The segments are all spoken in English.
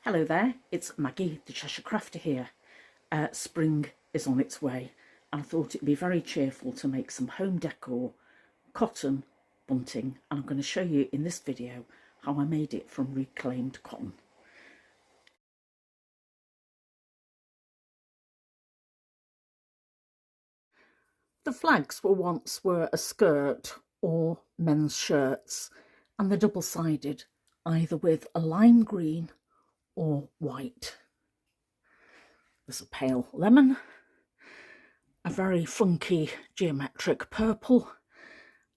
Hello there, it's Maggie the Cheshire Crafter here. Spring is on its way and I thought it'd be very cheerful to make some home decor, cotton bunting, and I'm going to show you in this video how I made it from reclaimed cotton. The flags were a skirt or men's shirts, and they're double-sided, either with a lime green or white. There's a pale lemon, a very funky geometric purple,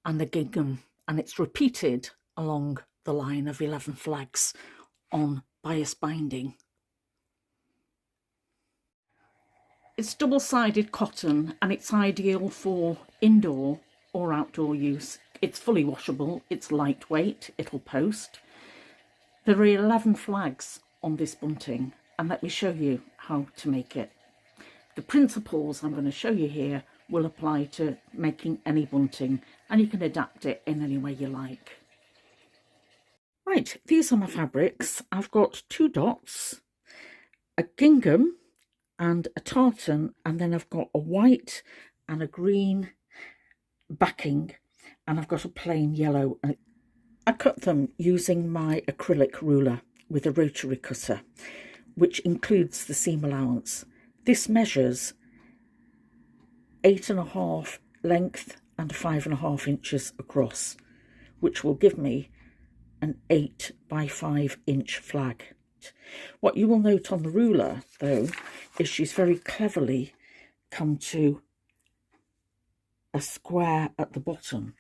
and a gingham, and it's repeated along the line of 11 flags on bias binding. It's double-sided cotton and it's ideal for indoor or outdoor use. It's fully washable, it's lightweight, it'll post. There are 11 flags on this bunting, and let me show you how to make it. The principles I'm going to show you here will apply to making any bunting, and you can adapt it in any way you like. Right, these are my fabrics. I've got 2 dots, a gingham and a tartan, and then I've got a white and a green backing, and I've got a plain yellow. I cut them using my acrylic ruler with a rotary cutter, which includes the seam allowance. This measures 8.5 length and 5.5 inches across, which will give me an 8 by 5 inch flag. What you will note on the ruler, though, is she's very cleverly come to a square at the bottom,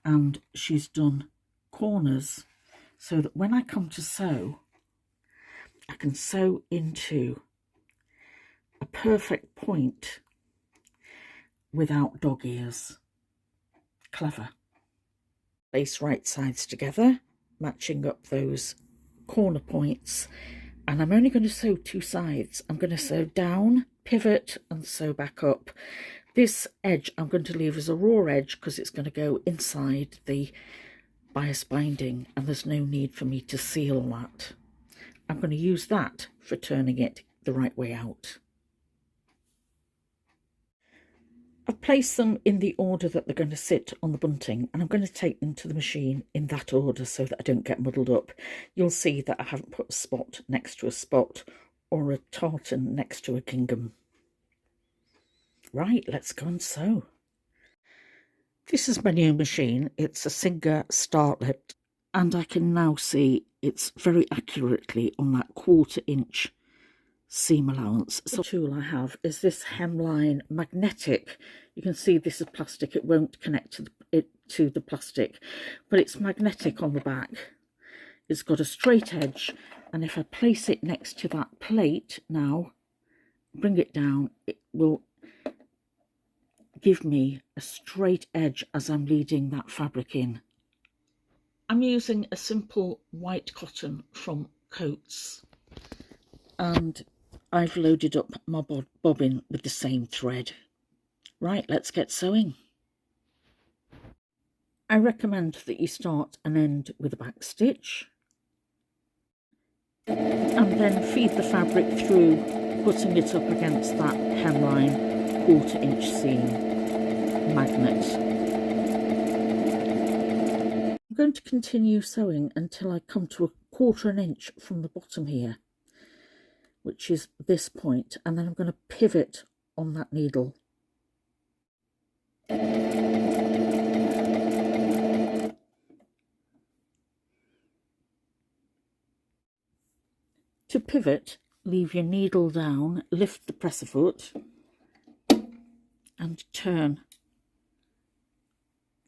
and she's done corners so that when I come to sew, I can sew into a perfect point without dog ears. Clever. Place right sides together, matching up those corner points, and I'm only going to sew 2 sides. I'm going to sew down, pivot, and sew back up. This edge I'm going to leave as a raw edge because it's going to go inside the bias binding, and there's no need for me to seal that. I'm going to use that for turning it the right way out. I've placed them in the order that they're going to sit on the bunting, and I'm going to take them to the machine in that order so that I don't get muddled up. You'll see that I haven't put a spot next to a spot or a tartan next to a gingham. Right, let's go and sew. This is my new machine. It's a Singer Startlet, and I can now see it's very accurately on that 1/4 inch seam allowance. So the tool I have is this Hemline magnetic. You can see this is plastic. It won't connect to the plastic, but it's magnetic on the back. It's got a straight edge, and if I place it next to that plate now, bring it down, it will give me a straight edge as I'm leading that fabric in. I'm using a simple white cotton from Coats, and I've loaded up my bobbin with the same thread. Right, let's get sewing. I recommend that you start and end with a back stitch, and then feed the fabric through, putting it up against that hemline 1/4 inch seam magnet. I'm going to continue sewing until I come to 1/4 inch from the bottom here, which is this point, and then I'm going to pivot on that needle. To pivot, leave your needle down, lift the presser foot, and turn.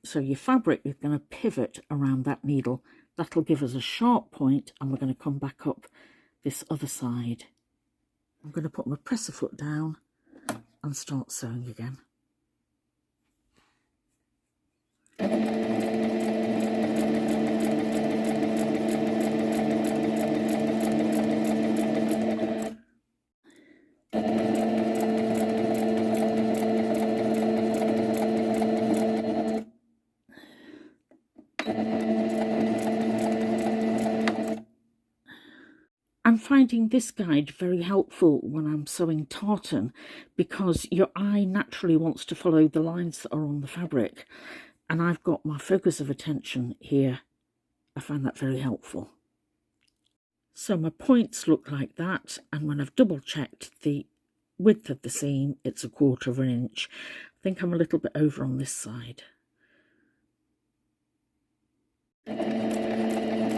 So your fabric is going to pivot around that needle. That'll give us a sharp point, and we're going to come back up this other side. I'm going to put my presser foot down and start sewing again. I'm I'm finding this guide very helpful when I'm sewing tartan, because your eye naturally wants to follow the lines that are on the fabric, and I've got my focus of attention here. I find that very helpful. So my points look like that, and when I've double checked the width of the seam, it's 1/4 of an inch. I think I'm a little bit over on this side.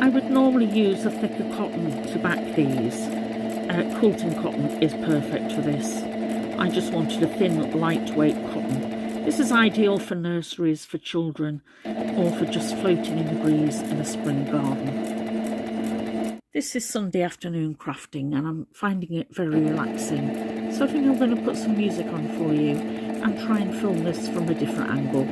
I would normally use a thicker cotton to back these. Quilting cotton is perfect for this. I just wanted a thin, lightweight cotton. This is ideal for nurseries, for children, or for just floating in the breeze in a spring garden. This is Sunday afternoon crafting, and I'm finding it very relaxing. So I think I'm going to put some music on for you and try and film this from a different angle.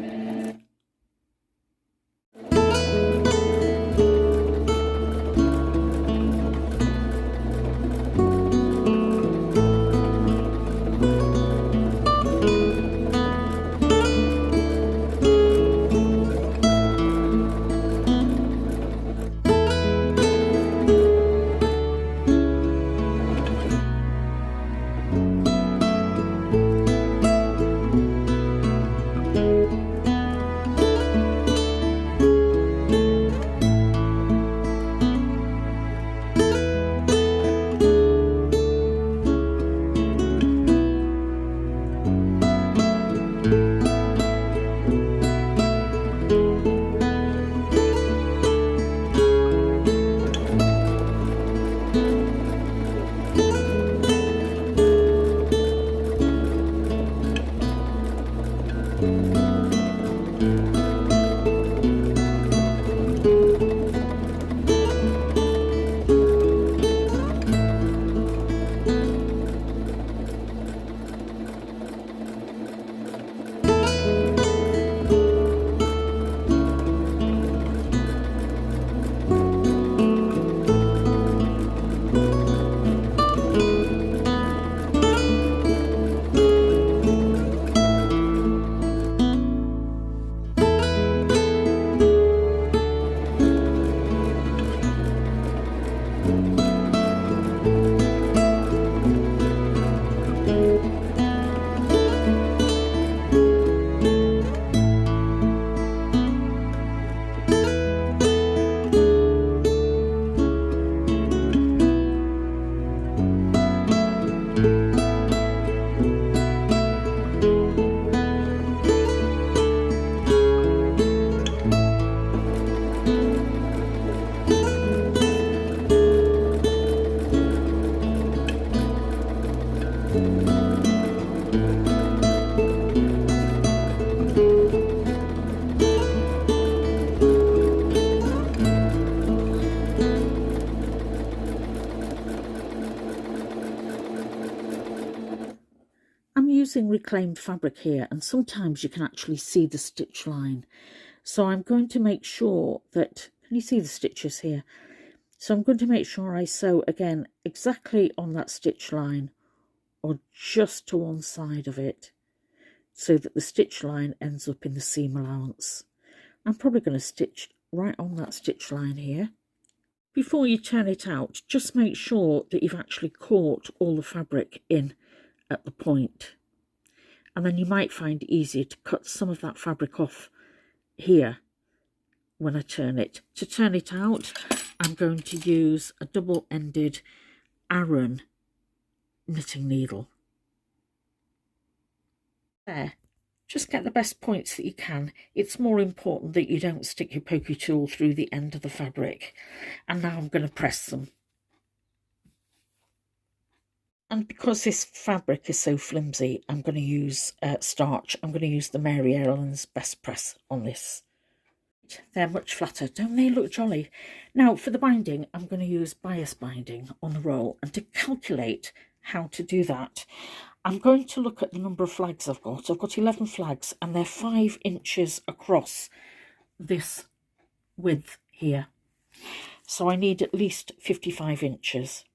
Using reclaimed fabric here, and sometimes you can actually see the stitch line. So I'm going to make sure that, can you see the stitches here? So I'm going to make sure I sew again exactly on that stitch line, or just to one side of it, so that the stitch line ends up in the seam allowance. I'm probably going to stitch right on that stitch line here. Before you turn it out, just make sure that you've actually caught all the fabric in at the point. And then you might find it easier to cut some of that fabric off here when I turn it. To turn it out, I'm going to use a double-ended Aran knitting needle. There. Just get the best points that you can. It's more important that you don't stick your pokey tool through the end of the fabric. And now I'm going to press them. And because this fabric is so flimsy, I'm going to use starch. I'm going to use the Mary Ellen's Best Press on this. They're much flatter. Don't they look jolly? Now, for the binding, I'm going to use bias binding on the roll. And to calculate how to do that, I'm going to look at the number of flags I've got. I've got 11 flags, and they're 5 inches across this width here. So I need at least 55 inches.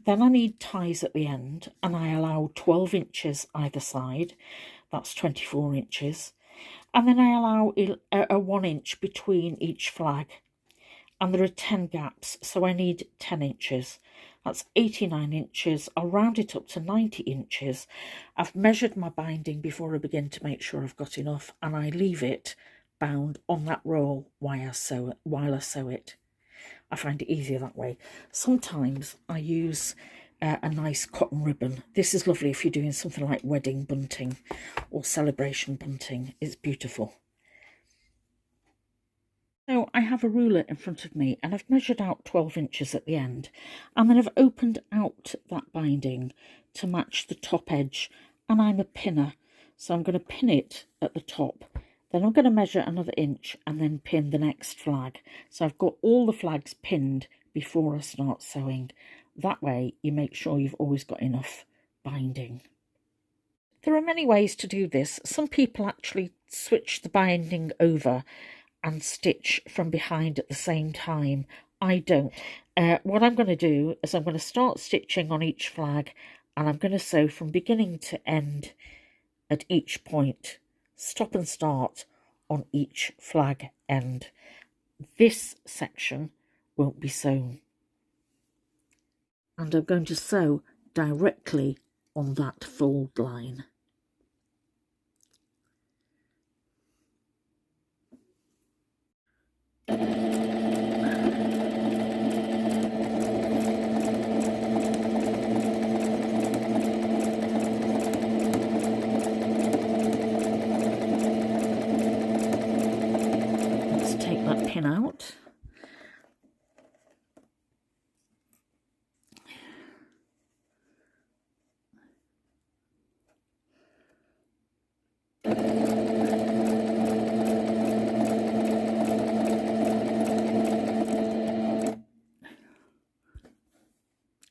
Then I need ties at the end, and I allow 12 inches either side. That's 24 inches. And then I allow a 1 inch between each flag. And there are 10 gaps, so I need 10 inches. That's 89 inches. I'll round it up to 90 inches. I've measured my binding before I begin to make sure I've got enough, and I leave it bound on that roll while I sew it. I find it easier that way. Sometimes I use a nice cotton ribbon. This is lovely if you're doing something like wedding bunting or celebration bunting. It's beautiful. So I have a ruler in front of me and I've measured out 12 inches at the end, and then I've opened out that binding to match the top edge, and I'm a pinner, so I'm going to pin it at the top. Then I'm going to measure another inch and then pin the next flag. So I've got all the flags pinned before I start sewing. That way you make sure you've always got enough binding. There are many ways to do this. Some people actually switch the binding over and stitch from behind at the same time. I don't. What I'm going to do is I'm going to start stitching on each flag, and I'm going to sew from beginning to end at each point. Stop and start on each flag end. This section won't be sewn, and I'm going to sew directly on that fold line. Let's take that pin out.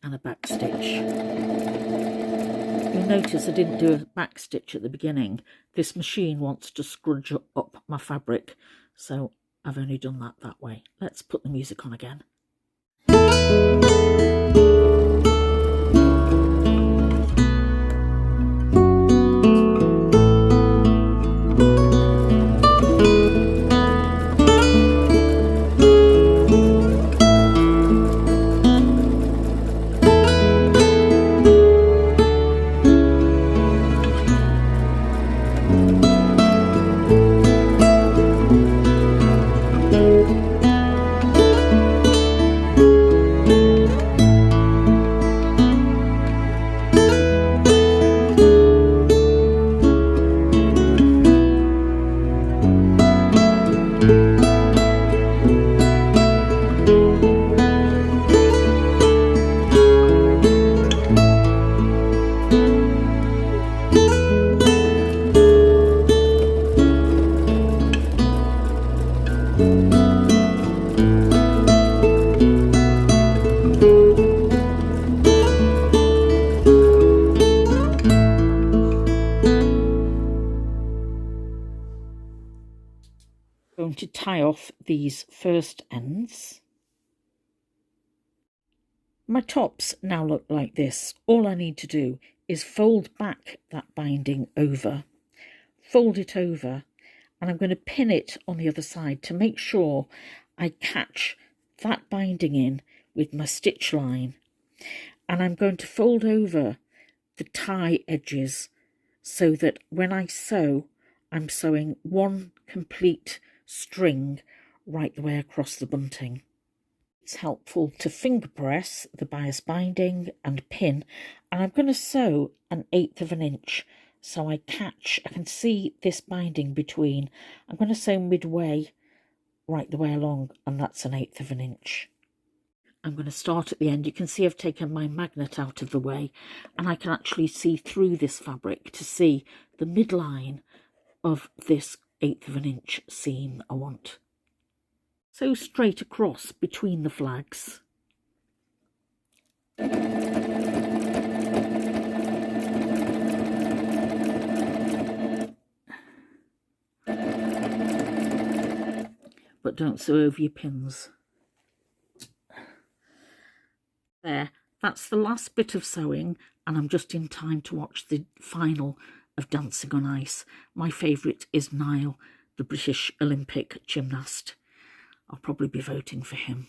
And a back stitch. You'll notice I didn't do a back stitch at the beginning. This machine wants to scrunch up my fabric, so I've only done that way. Let's put the music on again. Going to tie off these first ends. My tops now look like this. All I need to do is fold back that binding over, fold it over, and I'm going to pin it on the other side to make sure I catch that binding in with my stitch line. And I'm going to fold over the tie edges so that when I sew, I'm sewing one complete string right the way across the bunting. It's helpful to finger press the bias binding and pin, and I'm going to sew 1/8 of an inch so I can see this binding between. I'm going to sew midway right the way along, and that's 1/8 of an inch. I'm going to start at the end. You can see I've taken my magnet out of the way, and I can actually see through this fabric to see the midline of this 1/8 of an inch seam I want. So straight across between the flags. But don't sew over your pins. There, that's the last bit of sewing, and I'm just in time to watch the final of Dancing on Ice. My favourite is Niall, the British Olympic gymnast. I'll probably be voting for him.